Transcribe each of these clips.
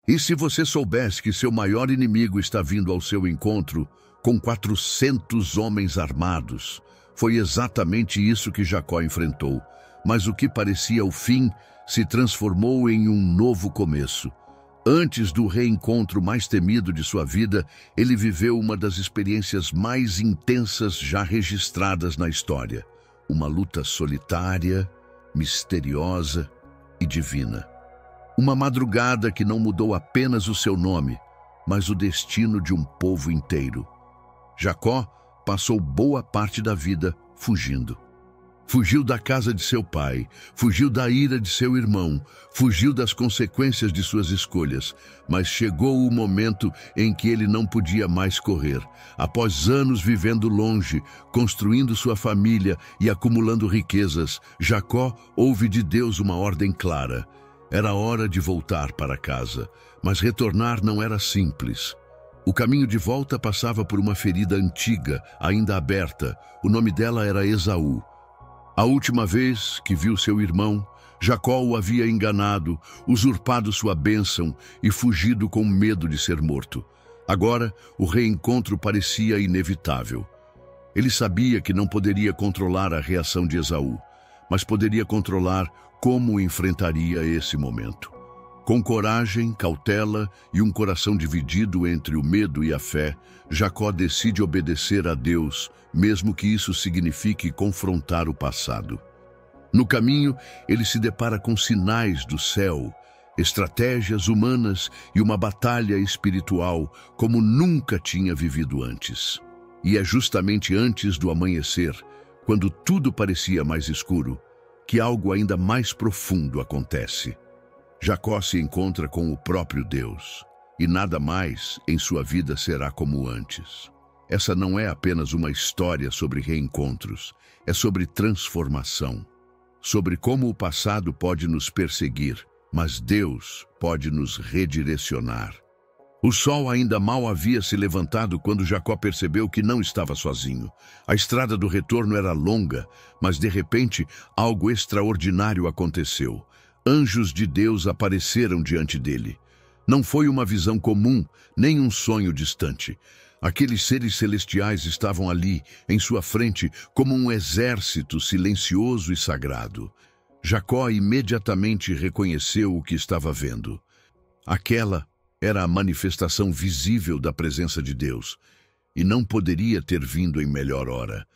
E se você soubesse que seu maior inimigo está vindo ao seu encontro com 400 homens armados? Foi exatamente isso que Jacó enfrentou, mas o que parecia o fim se transformou em um novo começo. Antes do reencontro mais temido de sua vida, ele viveu uma das experiências mais intensas já registradas na história. Uma luta solitária, misteriosa e divina. Uma madrugada que não mudou apenas o seu nome, mas o destino de um povo inteiro. Jacó passou boa parte da vida fugindo. Fugiu da casa de seu pai, fugiu da ira de seu irmão, fugiu das consequências de suas escolhas, mas chegou o momento em que ele não podia mais correr. Após anos vivendo longe, construindo sua família e acumulando riquezas, Jacó ouve de Deus uma ordem clara. Era hora de voltar para casa, mas retornar não era simples. O caminho de volta passava por uma ferida antiga, ainda aberta. O nome dela era Esaú. A última vez que viu seu irmão, Jacó o havia enganado, usurpado sua bênção e fugido com medo de ser morto. Agora, o reencontro parecia inevitável. Ele sabia que não poderia controlar a reação de Esaú, mas poderia controlar como enfrentaria esse momento. Com coragem, cautela e um coração dividido entre o medo e a fé, Jacó decide obedecer a Deus, mesmo que isso signifique confrontar o passado. No caminho, ele se depara com sinais do céu, estratégias humanas e uma batalha espiritual como nunca tinha vivido antes. E é justamente antes do amanhecer, quando tudo parecia mais escuro, que algo ainda mais profundo acontece. Jacó se encontra com o próprio Deus, e nada mais em sua vida será como antes. Essa não é apenas uma história sobre reencontros, é sobre transformação, sobre como o passado pode nos perseguir, mas Deus pode nos redirecionar. O sol ainda mal havia se levantado quando Jacó percebeu que não estava sozinho. A estrada do retorno era longa, mas de repente algo extraordinário aconteceu. Anjos de Deus apareceram diante dele. Não foi uma visão comum, nem um sonho distante. Aqueles seres celestiais estavam ali, em sua frente, como um exército silencioso e sagrado. Jacó imediatamente reconheceu o que estava vendo. Aquela era a manifestação visível da presença de Deus, e não poderia ter vindo em melhor hora.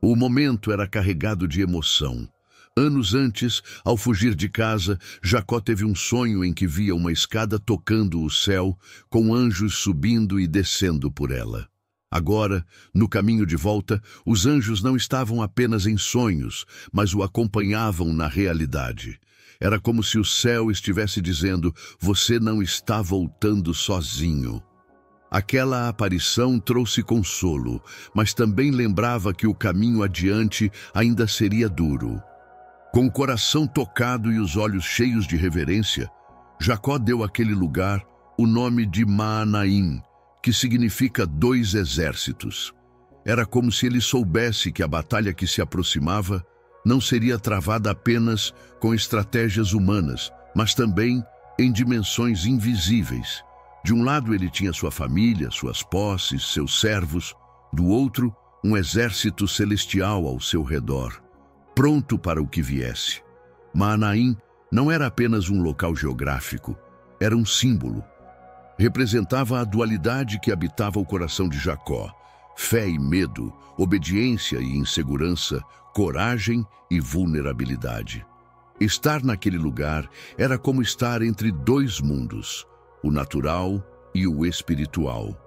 O momento era carregado de emoção. Anos antes, ao fugir de casa, Jacó teve um sonho em que via uma escada tocando o céu, com anjos subindo e descendo por ela. Agora, no caminho de volta, os anjos não estavam apenas em sonhos, mas o acompanhavam na realidade. Era como se o céu estivesse dizendo: você não está voltando sozinho. Aquela aparição trouxe consolo, mas também lembrava que o caminho adiante ainda seria duro. Com o coração tocado e os olhos cheios de reverência, Jacó deu àquele lugar o nome de Maanaim, que significa 2 exércitos. Era como se ele soubesse que a batalha que se aproximava não seria travada apenas com estratégias humanas, mas também em dimensões invisíveis. De um lado ele tinha sua família, suas posses, seus servos, do outro um exército celestial ao seu redor, pronto para o que viesse. Maanaim não era apenas um local geográfico, era um símbolo. Representava a dualidade que habitava o coração de Jacó: fé e medo, obediência e insegurança, coragem e vulnerabilidade. Estar naquele lugar era como estar entre 2 mundos, o natural e o espiritual.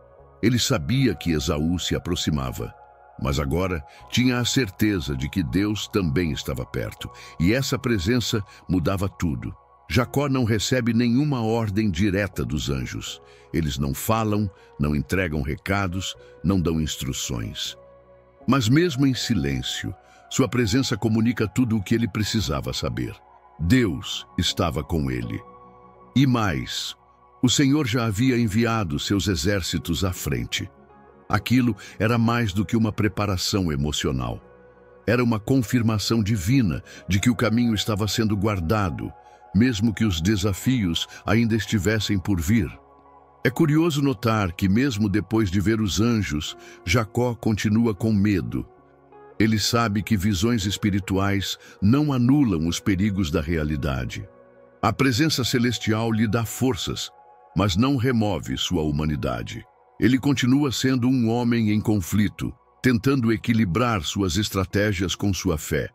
Ele sabia que Esaú se aproximava, mas agora tinha a certeza de que Deus também estava perto, e essa presença mudava tudo. Jacó não recebe nenhuma ordem direta dos anjos. Eles não falam, não entregam recados, não dão instruções. Mas mesmo em silêncio, sua presença comunica tudo o que ele precisava saber. Deus estava com ele. E mais, o Senhor já havia enviado seus exércitos à frente. Aquilo era mais do que uma preparação emocional. Era uma confirmação divina de que o caminho estava sendo guardado, mesmo que os desafios ainda estivessem por vir. É curioso notar que, mesmo depois de ver os anjos, Jacó continua com medo. Ele sabe que visões espirituais não anulam os perigos da realidade. A presença celestial lhe dá forças, mas não remove sua humanidade. Ele continua sendo um homem em conflito, tentando equilibrar suas estratégias com sua fé.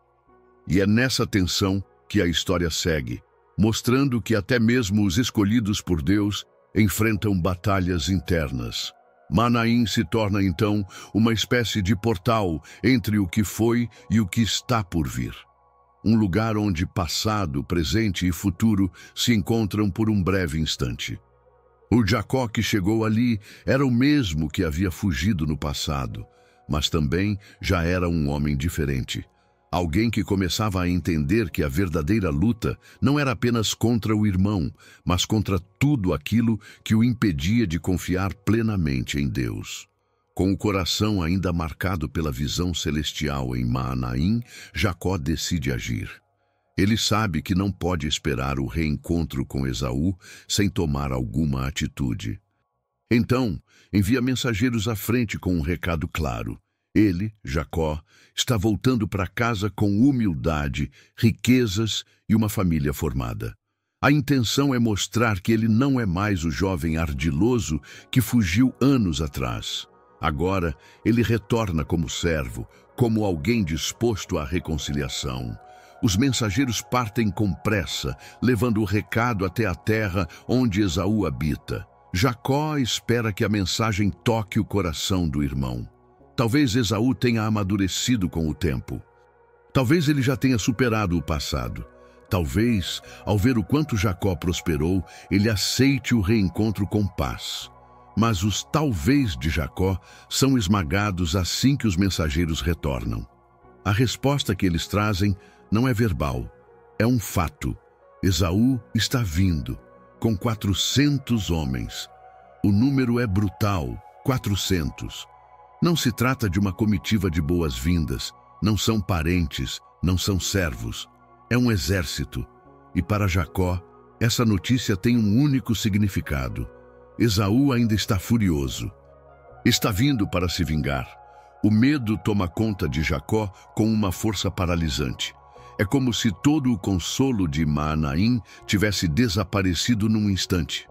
E é nessa tensão que a história segue, mostrando que até mesmo os escolhidos por Deus enfrentam batalhas internas. Manaim se torna, então, uma espécie de portal entre o que foi e o que está por vir. Um lugar onde passado, presente e futuro se encontram por um breve instante. O Jacó que chegou ali era o mesmo que havia fugido no passado, mas também já era um homem diferente. Alguém que começava a entender que a verdadeira luta não era apenas contra o irmão, mas contra tudo aquilo que o impedia de confiar plenamente em Deus. Com o coração ainda marcado pela visão celestial em Manaim, Jacó decide agir. Ele sabe que não pode esperar o reencontro com Esaú sem tomar alguma atitude. Então, envia mensageiros à frente com um recado claro. Ele, Jacó, está voltando para casa com humildade, riquezas e uma família formada. A intenção é mostrar que ele não é mais o jovem ardiloso que fugiu anos atrás. Agora, ele retorna como servo, como alguém disposto à reconciliação. Os mensageiros partem com pressa, levando o recado até a terra onde Esaú habita. Jacó espera que a mensagem toque o coração do irmão. Talvez Esaú tenha amadurecido com o tempo. Talvez ele já tenha superado o passado. Talvez, ao ver o quanto Jacó prosperou, ele aceite o reencontro com paz. Mas os talvez de Jacó são esmagados assim que os mensageiros retornam. A resposta que eles trazem não é verbal, é um fato. Esaú está vindo, com 400 homens. O número é brutal, 400. Não se trata de uma comitiva de boas-vindas, não são parentes, não são servos. É um exército. E para Jacó, essa notícia tem um único significado. Esaú ainda está furioso. Está vindo para se vingar. O medo toma conta de Jacó com uma força paralisante. É como se todo o consolo de Manaim tivesse desaparecido num instante.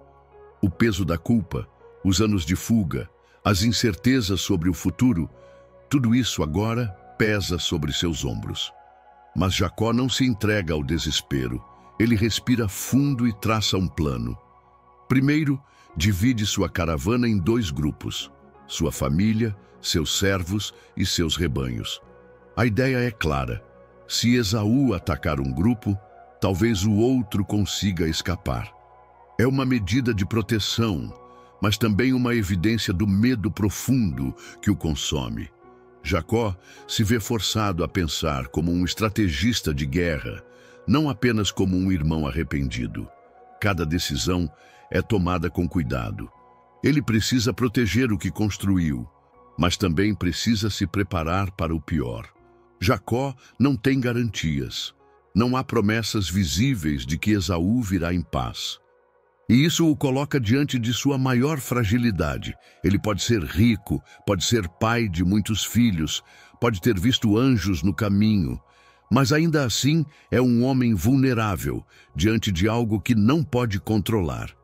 O peso da culpa, os anos de fuga, as incertezas sobre o futuro, tudo isso agora pesa sobre seus ombros. Mas Jacó não se entrega ao desespero. Ele respira fundo e traça um plano. Primeiro, divide sua caravana em 2 grupos: sua família, seus servos e seus rebanhos. A ideia é clara. Se Esaú atacar um grupo, talvez o outro consiga escapar. É uma medida de proteção, mas também uma evidência do medo profundo que o consome. Jacó se vê forçado a pensar como um estrategista de guerra, não apenas como um irmão arrependido. Cada decisão é tomada com cuidado. Ele precisa proteger o que construiu, mas também precisa se preparar para o pior. Jacó não tem garantias. Não há promessas visíveis de que Esaú virá em paz. E isso o coloca diante de sua maior fragilidade. Ele pode ser rico, pode ser pai de muitos filhos, pode ter visto anjos no caminho, mas ainda assim é um homem vulnerável diante de algo que não pode controlar.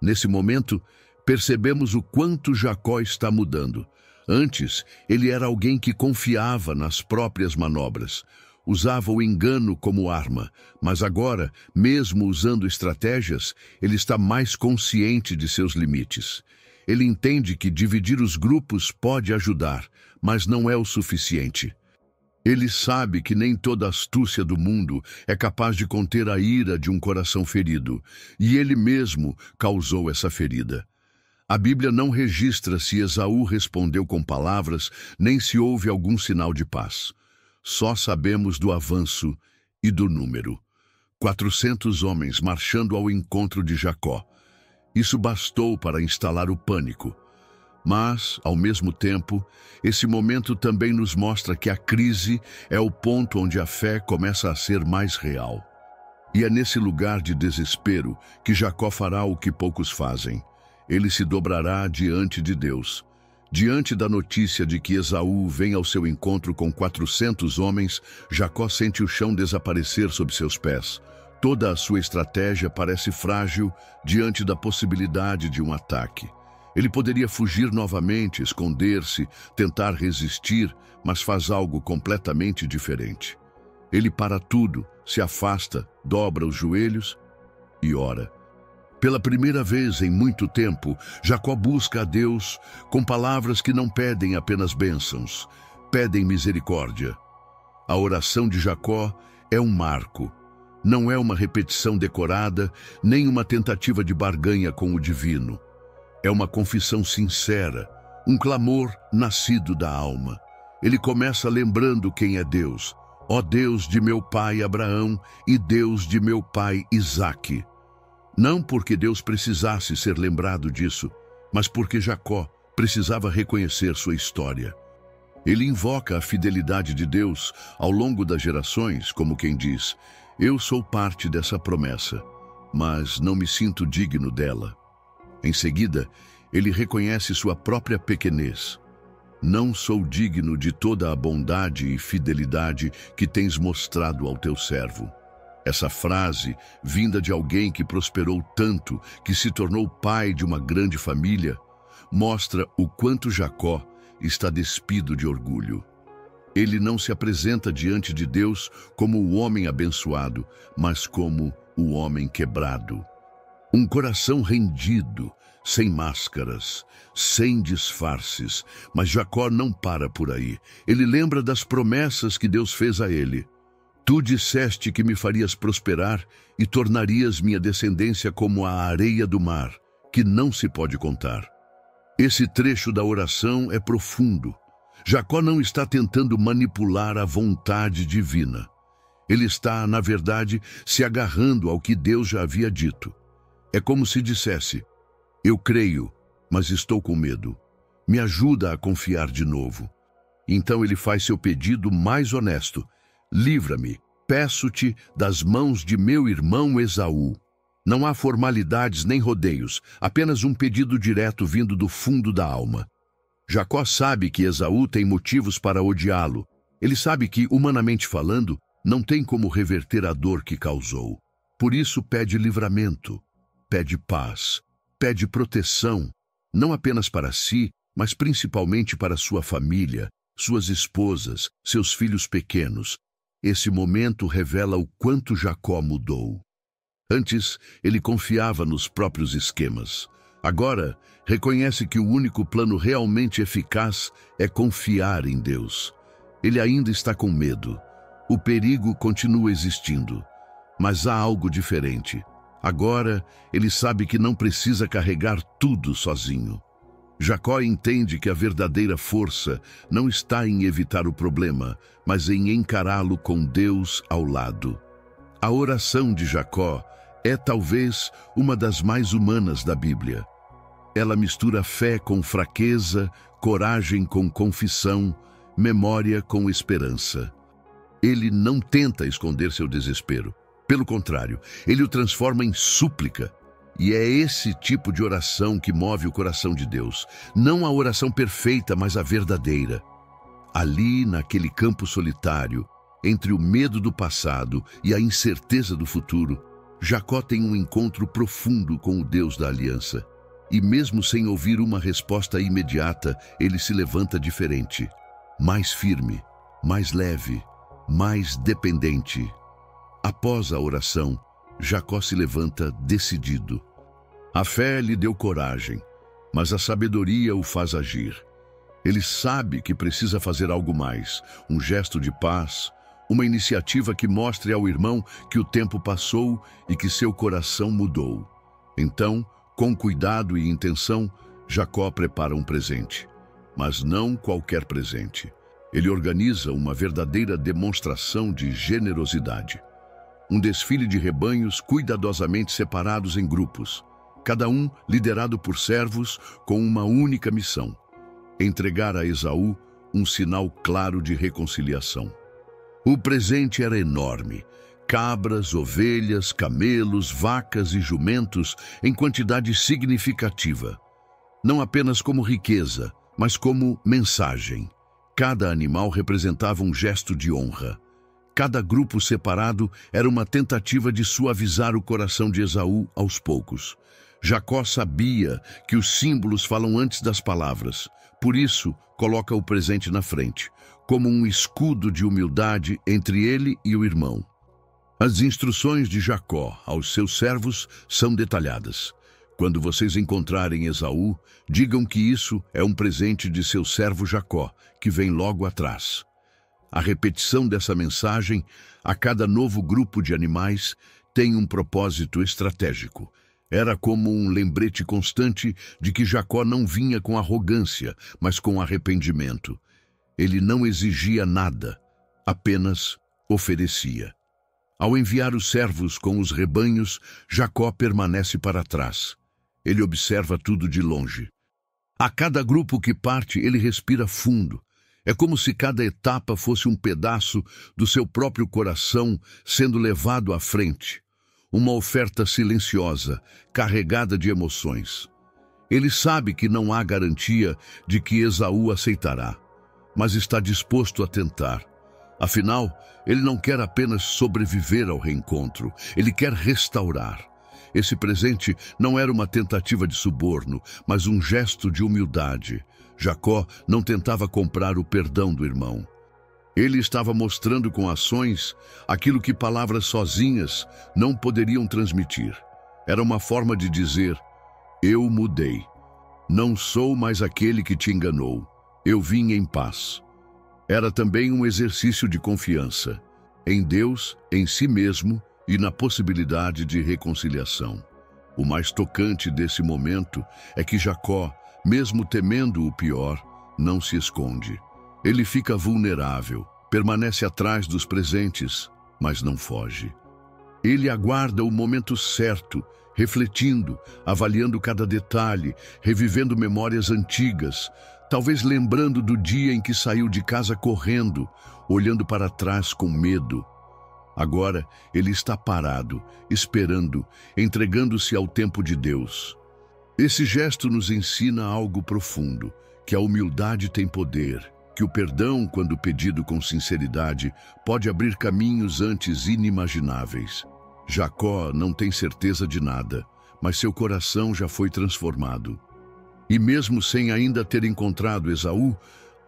Nesse momento, percebemos o quanto Jacó está mudando. Antes, ele era alguém que confiava nas próprias manobras. Usava o engano como arma, mas agora, mesmo usando estratégias, ele está mais consciente de seus limites. Ele entende que dividir os grupos pode ajudar, mas não é o suficiente. Ele sabe que nem toda astúcia do mundo é capaz de conter a ira de um coração ferido, e ele mesmo causou essa ferida. A Bíblia não registra se Esaú respondeu com palavras, nem se houve algum sinal de paz. Só sabemos do avanço e do número. 400 homens marchando ao encontro de Jacó. Isso bastou para instalar o pânico. Mas, ao mesmo tempo, esse momento também nos mostra que a crise é o ponto onde a fé começa a ser mais real. E é nesse lugar de desespero que Jacó fará o que poucos fazem. Ele se dobrará diante de Deus. Diante da notícia de que Esaú vem ao seu encontro com 400 homens, Jacó sente o chão desaparecer sob seus pés. Toda a sua estratégia parece frágil diante da possibilidade de um ataque. Ele poderia fugir novamente, esconder-se, tentar resistir, mas faz algo completamente diferente. Ele para tudo, se afasta, dobra os joelhos e ora. Pela primeira vez em muito tempo, Jacó busca a Deus com palavras que não pedem apenas bênçãos, pedem misericórdia. A oração de Jacó é um marco. Não é uma repetição decorada, nem uma tentativa de barganha com o divino. É uma confissão sincera, um clamor nascido da alma. Ele começa lembrando quem é Deus. Ó Deus de meu pai Abraão e Deus de meu pai Isaque. Não porque Deus precisasse ser lembrado disso, mas porque Jacó precisava reconhecer sua história. Ele invoca a fidelidade de Deus ao longo das gerações, como quem diz: eu sou parte dessa promessa, mas não me sinto digno dela. Em seguida, ele reconhece sua própria pequenez. Não sou digno de toda a bondade e fidelidade que tens mostrado ao teu servo. Essa frase, vinda de alguém que prosperou tanto, que se tornou pai de uma grande família, mostra o quanto Jacó está despido de orgulho. Ele não se apresenta diante de Deus como o homem abençoado, mas como o homem quebrado. Um coração rendido, sem máscaras, sem disfarces. Mas Jacó não para por aí. Ele lembra das promessas que Deus fez a ele. Tu disseste que me farias prosperar e tornarias minha descendência como a areia do mar, que não se pode contar. Esse trecho da oração é profundo. Jacó não está tentando manipular a vontade divina. Ele está, na verdade, se agarrando ao que Deus já havia dito. É como se dissesse: eu creio, mas estou com medo. Me ajuda a confiar de novo. Então ele faz seu pedido mais honesto. Livra-me, peço-te, das mãos de meu irmão Esaú. Não há formalidades nem rodeios, apenas um pedido direto vindo do fundo da alma. Jacó sabe que Esaú tem motivos para odiá-lo. Ele sabe que, humanamente falando, não tem como reverter a dor que causou. Por isso pede livramento, pede paz, pede proteção, não apenas para si, mas principalmente para sua família, suas esposas, seus filhos pequenos. Esse momento revela o quanto Jacó mudou. Antes, ele confiava nos próprios esquemas. Agora, reconhece que o único plano realmente eficaz é confiar em Deus. Ele ainda está com medo. O perigo continua existindo. Mas há algo diferente. Agora, ele sabe que não precisa carregar tudo sozinho. Jacó entende que a verdadeira força não está em evitar o problema, mas em encará-lo com Deus ao lado. A oração de Jacó é talvez uma das mais humanas da Bíblia. Ela mistura fé com fraqueza, coragem com confissão, memória com esperança. Ele não tenta esconder seu desespero. Pelo contrário, ele o transforma em súplica. E é esse tipo de oração que move o coração de Deus. Não a oração perfeita, mas a verdadeira. Ali, naquele campo solitário, entre o medo do passado e a incerteza do futuro, Jacó tem um encontro profundo com o Deus da aliança. E mesmo sem ouvir uma resposta imediata, ele se levanta diferente. Mais firme, mais leve, mais dependente. Após a oração, Jacó se levanta decidido. A fé lhe deu coragem, mas a sabedoria o faz agir. Ele sabe que precisa fazer algo mais, um gesto de paz, uma iniciativa que mostre ao irmão que o tempo passou e que seu coração mudou. Então, com cuidado e intenção, Jacó prepara um presente. Mas não qualquer presente. Ele organiza uma verdadeira demonstração de generosidade. Um desfile de rebanhos cuidadosamente separados em grupos, cada um liderado por servos com uma única missão: entregar a Esaú um sinal claro de reconciliação. O presente era enorme, cabras, ovelhas, camelos, vacas e jumentos em quantidade significativa. Não apenas como riqueza, mas como mensagem. Cada animal representava um gesto de honra. Cada grupo separado era uma tentativa de suavizar o coração de Esaú aos poucos. Jacó sabia que os símbolos falam antes das palavras. Por isso, coloca o presente na frente, como um escudo de humildade entre ele e o irmão. As instruções de Jacó aos seus servos são detalhadas. Quando vocês encontrarem Esaú, digam que isso é um presente de seu servo Jacó, que vem logo atrás. A repetição dessa mensagem a cada novo grupo de animais tem um propósito estratégico. Era como um lembrete constante de que Jacó não vinha com arrogância, mas com arrependimento. Ele não exigia nada, apenas oferecia. Ao enviar os servos com os rebanhos, Jacó permanece para trás. Ele observa tudo de longe. A cada grupo que parte, ele respira fundo. É como se cada etapa fosse um pedaço do seu próprio coração sendo levado à frente. Uma oferta silenciosa, carregada de emoções. Ele sabe que não há garantia de que Esaú aceitará, mas está disposto a tentar. Afinal, ele não quer apenas sobreviver ao reencontro, ele quer restaurar. Esse presente não era uma tentativa de suborno, mas um gesto de humildade. Jacó não tentava comprar o perdão do irmão. Ele estava mostrando com ações aquilo que palavras sozinhas não poderiam transmitir. Era uma forma de dizer: eu mudei. Não sou mais aquele que te enganou. Eu vim em paz. Era também um exercício de confiança em Deus, em si mesmo e na possibilidade de reconciliação. O mais tocante desse momento é que Jacó, mesmo temendo o pior, não se esconde. Ele fica vulnerável, permanece atrás dos presentes, mas não foge. Ele aguarda o momento certo, refletindo, avaliando cada detalhe, revivendo memórias antigas, talvez lembrando do dia em que saiu de casa correndo, olhando para trás com medo. Agora ele está parado, esperando, entregando-se ao tempo de Deus. Esse gesto nos ensina algo profundo, que a humildade tem poder, que o perdão, quando pedido com sinceridade, pode abrir caminhos antes inimagináveis. Jacó não tem certeza de nada, mas seu coração já foi transformado. E mesmo sem ainda ter encontrado Esaú,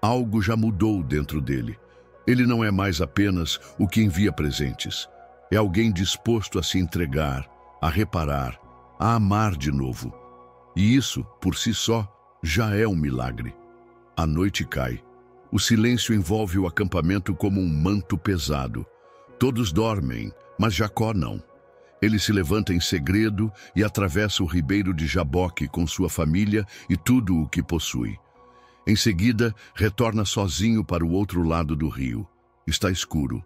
algo já mudou dentro dele. Ele não é mais apenas o que envia presentes. É alguém disposto a se entregar, a reparar, a amar de novo. E isso, por si só, já é um milagre. A noite cai. O silêncio envolve o acampamento como um manto pesado. Todos dormem, mas Jacó não. Ele se levanta em segredo e atravessa o ribeiro de Jaboque com sua família e tudo o que possui. Em seguida, retorna sozinho para o outro lado do rio. Está escuro.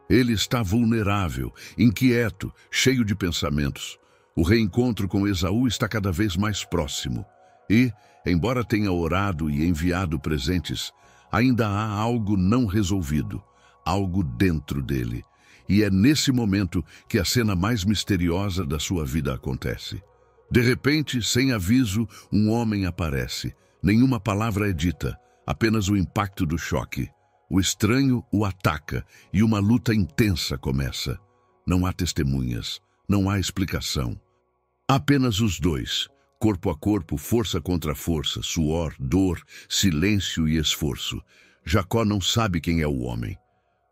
Ele está vulnerável, inquieto, cheio de pensamentos. O reencontro com Esaú está cada vez mais próximo. E, embora tenha orado e enviado presentes, ainda há algo não resolvido, algo dentro dele. E é nesse momento que a cena mais misteriosa da sua vida acontece. De repente, sem aviso, um homem aparece. Nenhuma palavra é dita, apenas o impacto do choque. O estranho o ataca e uma luta intensa começa. Não há testemunhas, não há explicação. Apenas os dois, corpo a corpo, força contra força, suor, dor, silêncio e esforço. Jacó não sabe quem é o homem.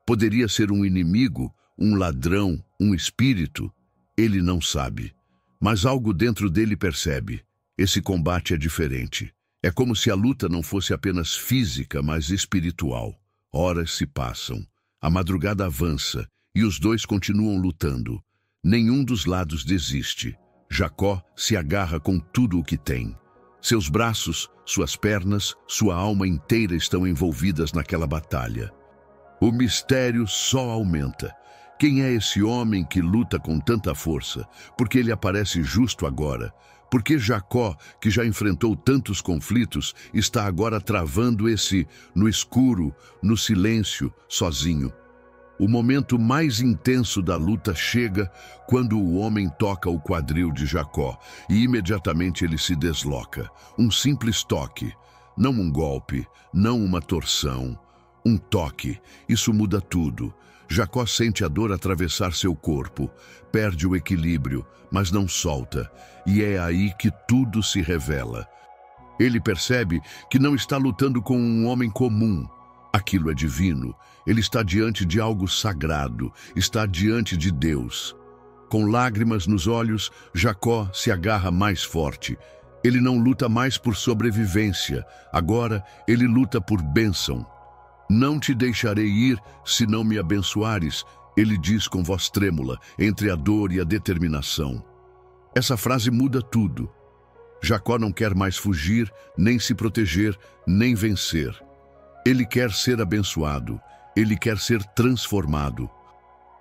Poderia ser um inimigo, um ladrão, um espírito. Ele não sabe. Mas algo dentro dele percebe. Esse combate é diferente. É como se a luta não fosse apenas física, mas espiritual. Horas se passam, a madrugada avança e os dois continuam lutando. Nenhum dos lados desiste. Jacó se agarra com tudo o que tem. Seus braços, suas pernas, sua alma inteira estão envolvidas naquela batalha. O mistério só aumenta. Quem é esse homem que luta com tanta força? Por que ele aparece justo agora? Por que Jacó, que já enfrentou tantos conflitos, está agora travando esse no escuro, no silêncio, sozinho? O momento mais intenso da luta chega quando o homem toca o quadril de Jacó e imediatamente ele se desloca. Um simples toque, não um golpe, não uma torção. Um toque, isso muda tudo. Jacó sente a dor atravessar seu corpo, perde o equilíbrio, mas não solta, e é aí que tudo se revela. Ele percebe que não está lutando com um homem comum. Aquilo é divino. Ele está diante de algo sagrado, está diante de Deus. Com lágrimas nos olhos, Jacó se agarra mais forte. Ele não luta mais por sobrevivência, agora ele luta por bênção. Não te deixarei ir se não me abençoares, ele diz com voz trêmula, entre a dor e a determinação. Essa frase muda tudo. Jacó não quer mais fugir, nem se proteger, nem vencer. Ele quer ser abençoado, ele quer ser transformado.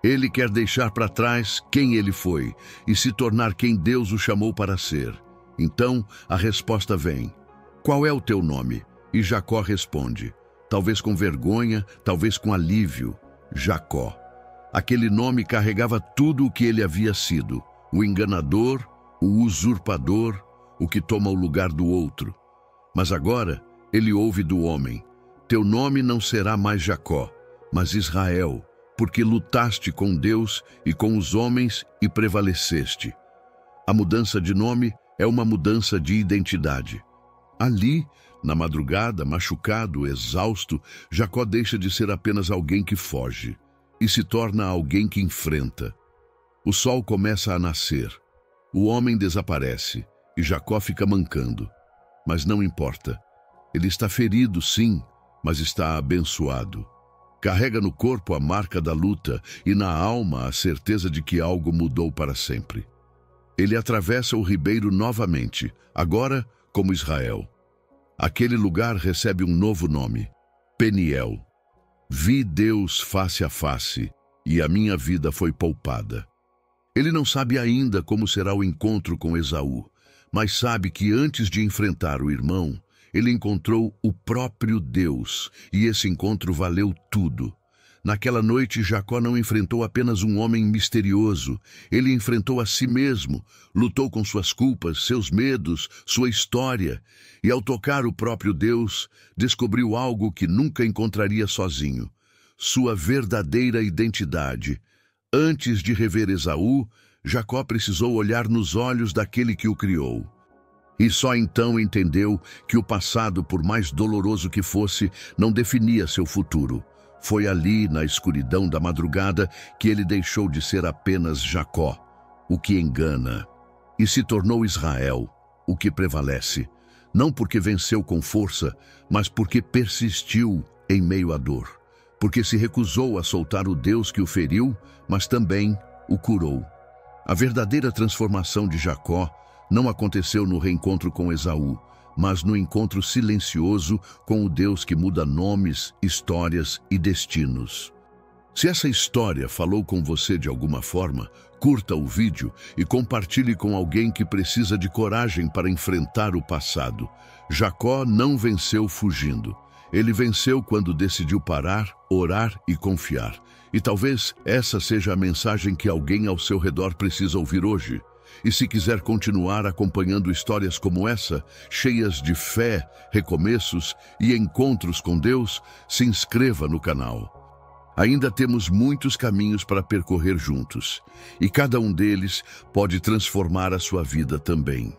Ele quer deixar para trás quem ele foi e se tornar quem Deus o chamou para ser. Então, a resposta vem. Qual é o teu nome? E Jacó responde, talvez com vergonha, talvez com alívio, Jacó. Aquele nome carregava tudo o que ele havia sido, o enganador, o usurpador, o que toma o lugar do outro. Mas agora, ele ouve do homem, teu nome não será mais Jacó, mas Israel, porque lutaste com Deus e com os homens e prevaleceste. A mudança de nome é uma mudança de identidade. Ali, na madrugada, machucado, exausto, Jacó deixa de ser apenas alguém que foge e se torna alguém que enfrenta. O sol começa a nascer. O homem desaparece e Jacó fica mancando. Mas não importa. Ele está ferido, sim, mas está abençoado. Carrega no corpo a marca da luta e na alma a certeza de que algo mudou para sempre. Ele atravessa o ribeiro novamente, agora como Israel. Aquele lugar recebe um novo nome, Peniel. Vi Deus face a face, e a minha vida foi poupada. Ele não sabe ainda como será o encontro com Esaú, mas sabe que antes de enfrentar o irmão, ele encontrou o próprio Deus, e esse encontro valeu tudo. Naquela noite, Jacó não enfrentou apenas um homem misterioso, ele enfrentou a si mesmo, lutou com suas culpas, seus medos, sua história, e ao tocar o próprio Deus, descobriu algo que nunca encontraria sozinho, sua verdadeira identidade. Antes de rever Esaú, Jacó precisou olhar nos olhos daquele que o criou. E só então entendeu que o passado, por mais doloroso que fosse, não definia seu futuro. Foi ali, na escuridão da madrugada, que ele deixou de ser apenas Jacó, o que engana, e se tornou Israel, o que prevalece, não porque venceu com força, mas porque persistiu em meio à dor, porque se recusou a soltar o Deus que o feriu, mas também o curou. A verdadeira transformação de Jacó não aconteceu no reencontro com Esaú, mas no encontro silencioso com o Deus que muda nomes, histórias e destinos. Se essa história falou com você de alguma forma, curta o vídeo e compartilhe com alguém que precisa de coragem para enfrentar o passado. Jacó não venceu fugindo. Ele venceu quando decidiu parar, orar e confiar. E talvez essa seja a mensagem que alguém ao seu redor precisa ouvir hoje. E se quiser continuar acompanhando histórias como essa, cheias de fé, recomeços e encontros com Deus, se inscreva no canal. Ainda temos muitos caminhos para percorrer juntos, e cada um deles pode transformar a sua vida também.